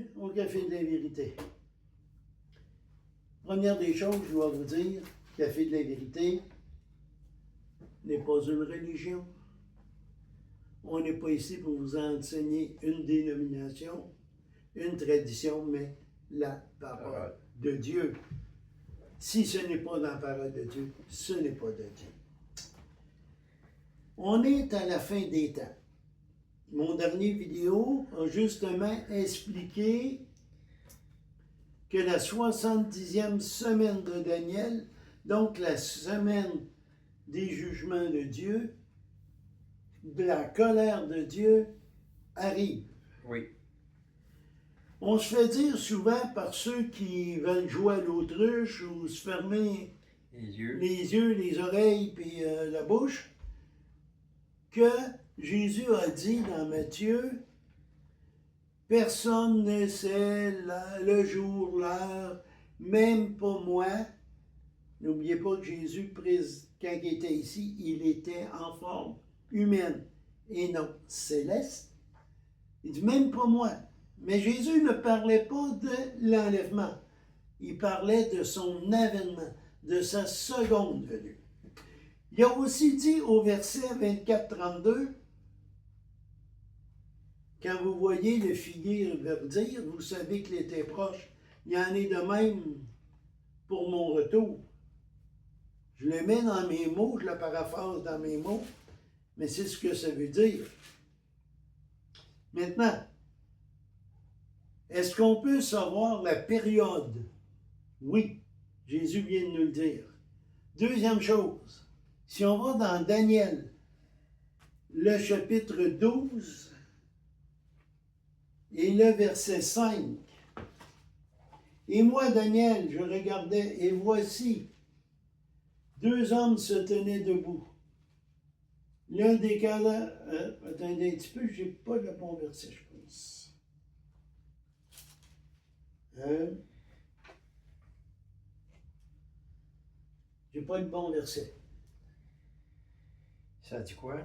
bienvenue au Café de la Vérité. Première des choses, je dois vous dire, Café de la Vérité n'est pas une religion. On n'est pas ici pour vous enseigner une dénomination, une tradition, mais la parole de Dieu. Si ce n'est pas dans la parole de Dieu, ce n'est pas de Dieu. On est à la fin des temps. Mon dernier vidéo a justement expliqué que la 70e semaine de Daniel, donc la semaine des jugements de Dieu, de la colère de Dieu, arrive. Oui. On se fait dire souvent par ceux qui veulent jouer à l'autruche ou se fermer Les yeux. les oreilles et la bouche, que Jésus a dit dans Matthieu, personne ne sait le jour, l'heure, même pas moi. N'oubliez pas que Jésus, quand il était ici, il était en forme humaine et non céleste. Il dit même pas moi. Mais Jésus ne parlait pas de l'enlèvement. Il parlait de son avènement, de sa seconde venue. Il a aussi dit au verset 24-32, quand vous voyez le figuier verdir, vous savez qu'il était proche. Il y en est de même pour mon retour. Je le mets dans mes mots, je le paraphrase dans mes mots, mais c'est ce que ça veut dire. Maintenant, est-ce qu'on peut savoir la période? Oui, Jésus vient de nous le dire. Deuxième chose, si on va dans Daniel, le chapitre 12 et le verset 5, et moi, Daniel, je regardais, et voici, deux hommes se tenaient debout. L'un des cas-là, attendez un petit peu, je n'ai pas le bon verset, je pense. J'ai pas le bon verset. Ça dit quoi?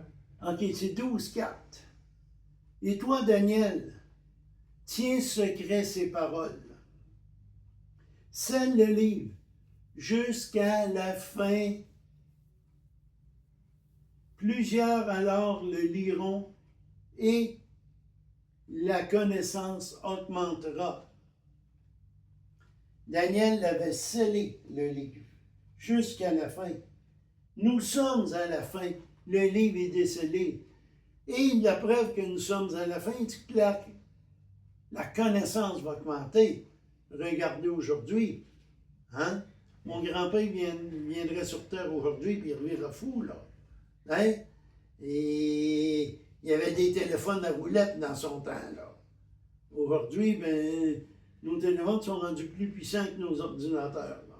Ok, c'est 12-4. Et toi, Daniel, tiens secret ces paroles. Scelle le livre jusqu'à la fin. Plusieurs alors le liront et la connaissance augmentera. Daniel avait scellé le livre jusqu'à la fin. Nous sommes à la fin. Le livre est décellé. Et la preuve que nous sommes à la fin, c'est que la connaissance va augmenter. Regardez aujourd'hui. Hein? Mon grand-père viendrait sur Terre aujourd'hui et il reviendra fou, là. Hein? Et il y avait des téléphones à roulettes dans son temps, là. Aujourd'hui, ben, nos téléphones sont rendus plus puissants que nos ordinateurs, là.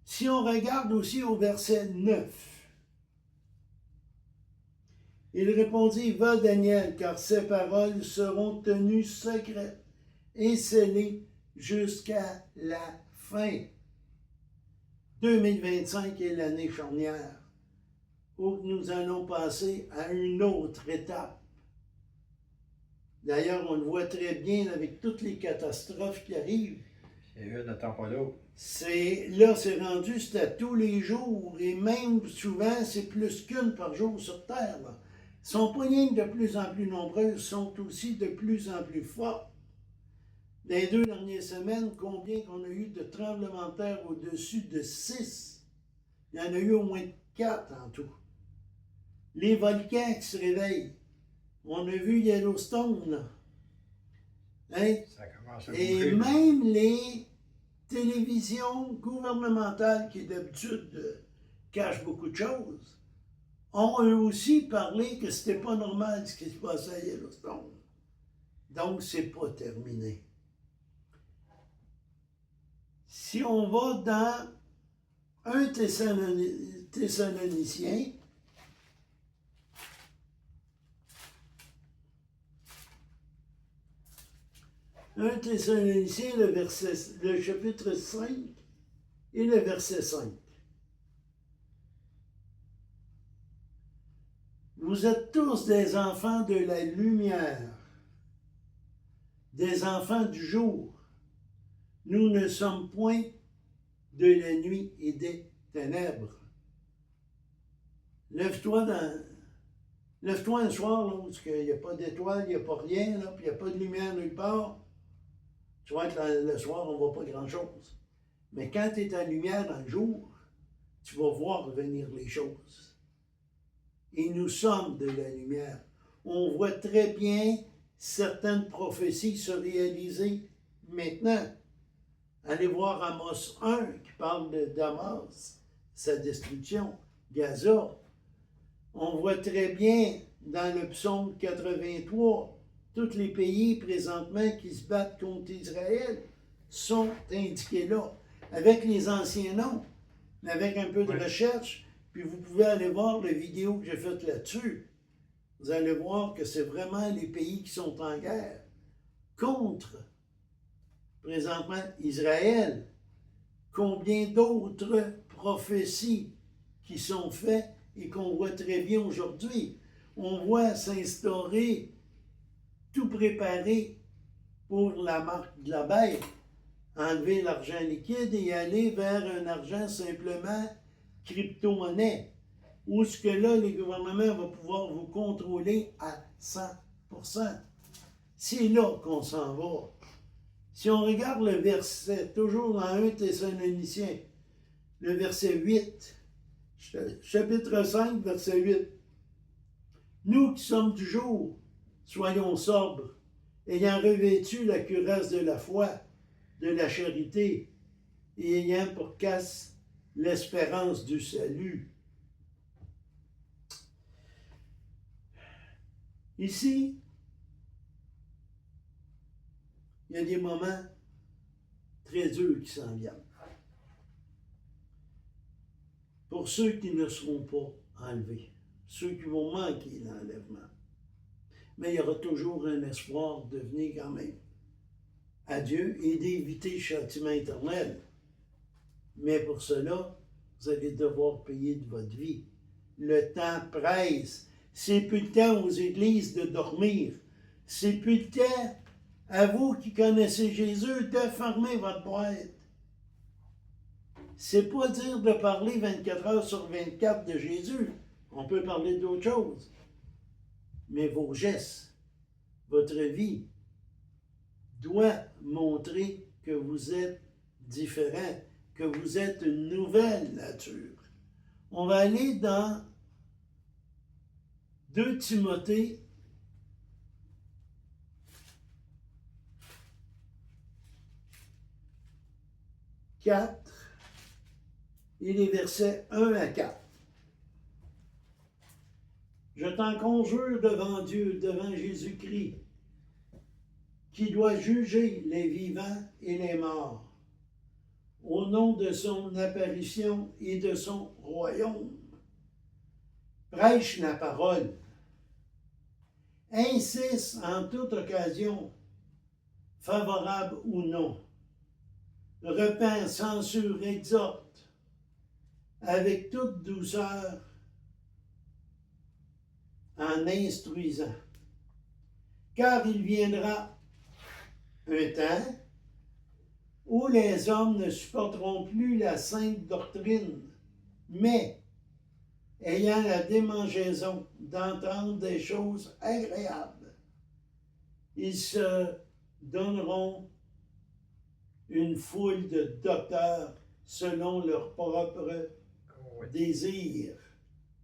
Si on regarde aussi au verset 9, il répondit, va Daniel, car ces paroles seront tenues secrètes et scellées jusqu'à la fin. 2025 est l'année charnière où nous allons passer à une autre étape. D'ailleurs, on le voit très bien avec toutes les catastrophes qui arrivent. C'est une n'attend pas l'autre. Là, c'est rendu, c'est à tous les jours, et même souvent, c'est plus qu'une par jour sur Terre. Là. Ils sont pas rien que de plus en plus nombreuses, sont aussi de plus en plus fortes. Dans les 2 dernières semaines, combien qu'on a eu de tremblements de terre au-dessus de 6? Il y en a eu au moins 4 en tout. Les volcans qui se réveillent. On a vu Yellowstone, là. Hein? Ça commence à Et bouger. même les télévisions gouvernementales, qui d'habitude cachent beaucoup de choses, ont eux aussi parlé que c'était pas normal ce qui se passait à Yellowstone. Donc, c'est pas terminé. Si on va dans 1 Thessaloniciens, le chapitre 5 et le verset 5. Vous êtes tous des enfants de la lumière des enfants du jour. Nous ne sommes point de la nuit et des ténèbres. Lève-toi un soir, là, où il n'y a pas d'étoiles, il n'y a pas rien, là, puis il n'y a pas de lumière nulle part. Tu vois que le soir, on ne voit pas grand-chose. Mais quand tu es en lumière dans le jour, tu vas voir venir les choses. Et nous sommes de la lumière. On voit très bien certaines prophéties se réaliser maintenant. Allez voir Amos 1 qui parle de Damas, sa destruction, Gaza. On voit très bien dans le psaume 83, tous les pays présentement qui se battent contre Israël sont indiqués là, avec les anciens noms, mais avec un peu de recherche. Puis vous pouvez aller voir la vidéo que j'ai faite là-dessus. Vous allez voir que c'est vraiment les pays qui sont en guerre contre, présentement, Israël. Combien d'autres prophéties qui sont faites et qu'on voit très bien aujourd'hui. On voit s'instaurer, tout préparé pour la marque de la bête, enlever l'argent liquide et aller vers un argent simplement crypto-monnaie, où ce que là, les gouvernements vont pouvoir vous contrôler à 100%. C'est là qu'on s'en va. Si on regarde le verset, toujours dans 1 Thessaloniciens, le verset 8, chapitre 5, verset 8. Nous qui sommes du jour, soyons sobres, ayant revêtu la cuirasse de la foi, de la charité, et ayant pour casse l'espérance du salut. Ici, il y a des moments très durs qui s'en viennent. Pour ceux qui ne seront pas enlevés, ceux qui vont manquer l'enlèvement. Mais il y aura toujours un espoir de venir quand même à Dieu et d'éviter le châtiment éternel. Mais pour cela, vous allez devoir payer de votre vie. Le temps presse. C'est plus le temps aux églises de dormir. C'est plus le temps à vous qui connaissez Jésus de fermer votre boîte. C'est pas dire de parler 24 heures sur 24 de Jésus. On peut parler d'autre chose. Mais vos gestes, votre vie, doit montrer que vous êtes différent, que vous êtes une nouvelle nature. On va aller dans 2 Timothée 4 et les versets 1 à 4. Je t'en conjure devant Dieu, devant Jésus-Christ, qui doit juger les vivants et les morts, au nom de son apparition et de son royaume. Prêche la parole. Insiste en toute occasion, favorable ou non. Repent, censure, exhorte, avec toute douceur, en instruisant. Car il viendra un temps où les hommes ne supporteront plus la sainte doctrine, mais, ayant la démangeaison d'entendre des choses agréables, ils se donneront une foule de docteurs selon leur propre désir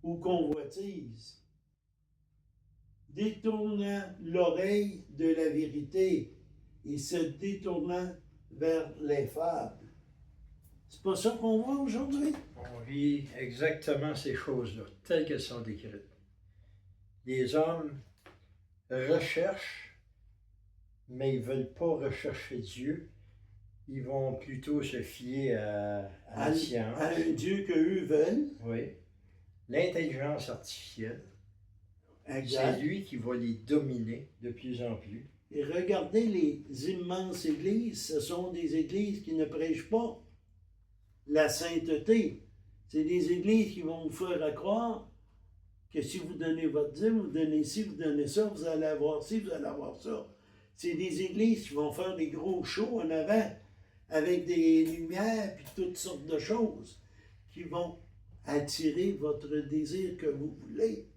ou convoitise, détournant l'oreille de la vérité et se détournant vers les fables. C'est pas ça qu'on voit aujourd'hui? On vit exactement ces choses-là, telles qu'elles sont décrites. Les hommes recherchent, mais ils ne veulent pas rechercher Dieu. Ils vont plutôt se fier à la science. À un Dieu qu'eux veulent. Oui. L'intelligence artificielle. Exact. C'est lui qui va les dominer de plus en plus. Et regardez les immenses églises, ce sont des églises qui ne prêchent pas la sainteté. C'est des églises qui vont vous faire croire que si vous donnez votre dîme, vous donnez ci, vous donnez ça, vous allez avoir ci, vous allez avoir ça. C'est des églises qui vont faire des gros shows en avant avec des lumières puis toutes sortes de choses qui vont attirer votre désir que vous voulez.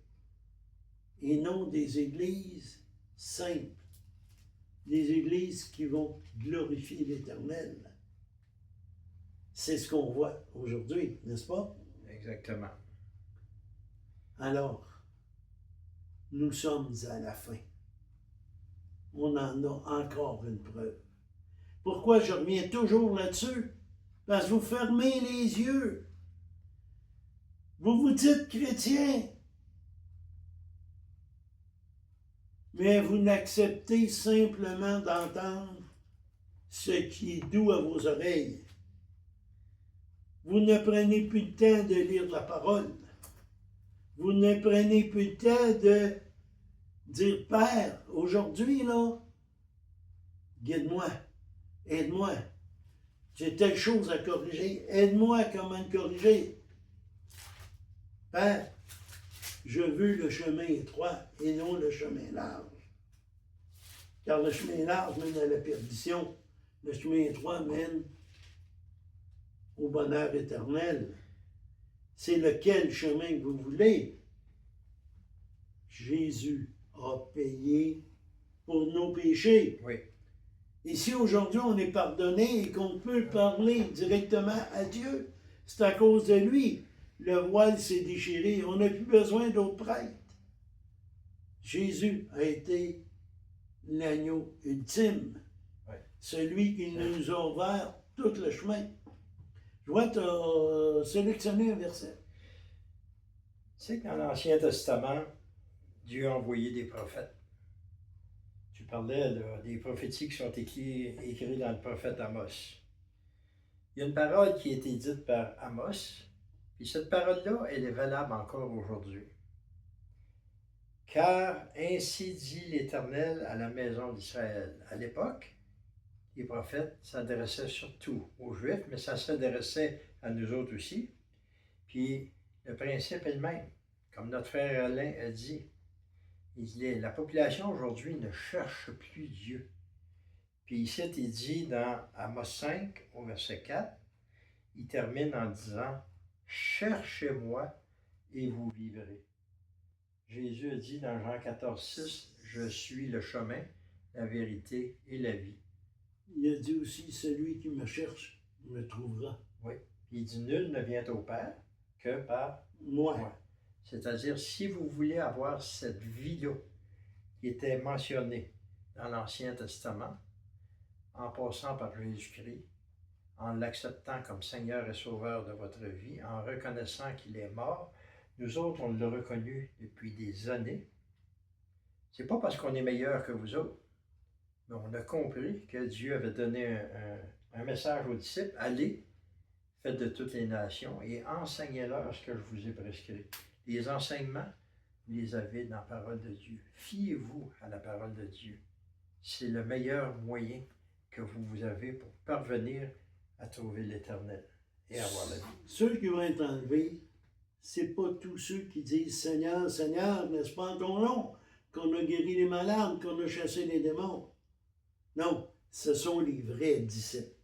Et non des églises simples, des églises qui vont glorifier l'Éternel. C'est ce qu'on voit aujourd'hui, n'est-ce pas? Exactement. Alors, nous sommes à la fin. On en a encore une preuve. Pourquoi je reviens toujours là-dessus? Parce que vous fermez les yeux. Vous vous dites chrétien, mais vous n'acceptez simplement d'entendre ce qui est doux à vos oreilles. Vous ne prenez plus le temps de lire la parole. Vous ne prenez plus le temps de dire, Père, aujourd'hui, là, guide-moi, aide-moi. J'ai telle chose à corriger. Aide-moi comment le corriger. Père, je veux le chemin étroit et non le chemin large. Car le chemin large mène à la perdition. Le chemin étroit mène au bonheur éternel. C'est lequel chemin que vous voulez? Jésus a payé pour nos péchés. Oui. Et si aujourd'hui on est pardonné et qu'on peut parler directement à Dieu, c'est à cause de lui. Le voile s'est déchiré. On n'a plus besoin d'autres prêtres. Jésus a été l'agneau ultime. Oui. Celui qui nous a ouvert tout le chemin. Je vois, tu as sélectionné un verset. Tu sais que dans l'Ancien Testament, Dieu a envoyé des prophètes. Tu parlais des prophéties qui sont écrites dans le prophète Amos. Il y a une parole qui a été dite par Amos, et cette parole-là, elle est valable encore aujourd'hui. Car ainsi dit l'Éternel à la maison d'Israël. À l'époque, les prophètes s'adressaient surtout aux Juifs, mais ça s'adressait à nous autres aussi. Puis le principe est le même. Comme notre frère Alain a dit, la population aujourd'hui ne cherche plus Dieu. Puis ici, il dit dans Amos 5, au verset 4, il termine en disant « Cherchez-moi et vous vivrez ». Jésus a dit dans Jean 14, 6, « Je suis le chemin, la vérité et la vie ». Il a dit aussi, celui qui me cherche me trouvera. Oui. Puis il dit, nul ne vient au Père que par moi. C'est-à-dire, si vous voulez avoir cette vie-là qui était mentionnée dans l'Ancien Testament, en passant par Jésus-Christ, en l'acceptant comme Seigneur et Sauveur de votre vie, en reconnaissant qu'il est mort, nous autres, on l'a reconnu depuis des années. C'est pas parce qu'on est meilleur que vous autres, mais on a compris que Dieu avait donné un message aux disciples, allez, faites de toutes les nations et enseignez-leur ce que je vous ai prescrit. Les enseignements, vous les avez dans la parole de Dieu. Fiez-vous à la parole de Dieu. C'est le meilleur moyen que vous avez pour parvenir à trouver l'Éternel et avoir la vie. Ceux qui vont être enlevés, c'est pas tous ceux qui disent Seigneur, Seigneur, n'est-ce pas en ton nom qu'on a guéri les malades, qu'on a chassé les démons. Non, ce sont les vrais disciples.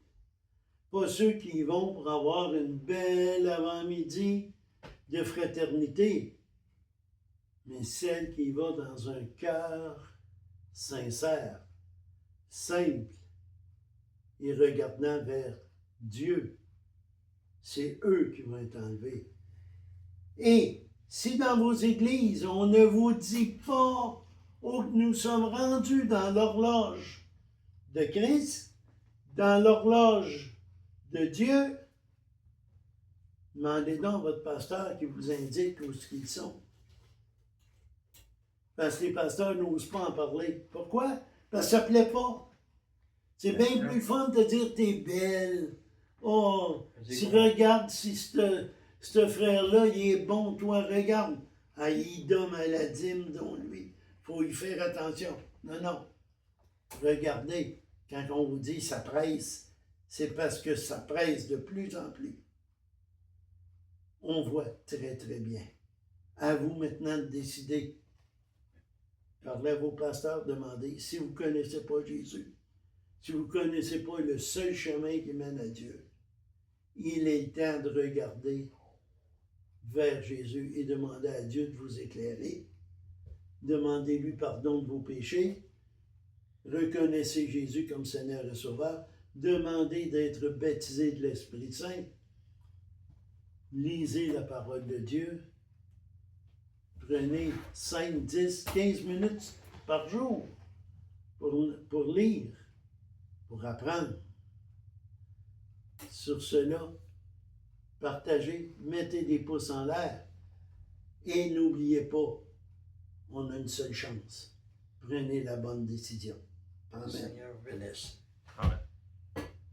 Pas ceux qui y vont pour avoir une belle avant-midi de fraternité, mais celle qui va dans un cœur sincère, simple et regardant vers Dieu. C'est eux qui vont être enlevés. Et si dans vos églises, on ne vous dit pas que nous sommes rendus dans l'horloge de Christ, dans l'horloge de Dieu, demandez donc à votre pasteur qui vous indique où ils sont. Parce que les pasteurs n'osent pas en parler. Pourquoi? Parce que ça ne plaît pas. C'est bien plus fun de dire t'es belle. Oh, si regarde si ce frère-là, il est bon, toi, regarde. Ah, il donne à la dîme, dont lui. Il faut y faire attention. Non, non. Regardez, quand on vous dit ça presse, c'est parce que ça presse de plus en plus. On voit très, très bien. À vous maintenant de décider. Parlez à vos pasteurs, demandez si vous ne connaissez pas Jésus, si vous ne connaissez pas le seul chemin qui mène à Dieu. Il est temps de regarder vers Jésus et demander à Dieu de vous éclairer. Demandez-lui pardon de vos péchés. Reconnaissez Jésus comme Seigneur et Sauveur. Demandez d'être baptisé de l'Esprit Saint. Lisez la parole de Dieu. Prenez 5, 10, 15 minutes par jour pour lire, pour apprendre. Sur cela, partagez, mettez des pouces en l'air et n'oubliez pas, on a une seule chance. Prenez la bonne décision. Le Amen. Seigneur vous bénisse.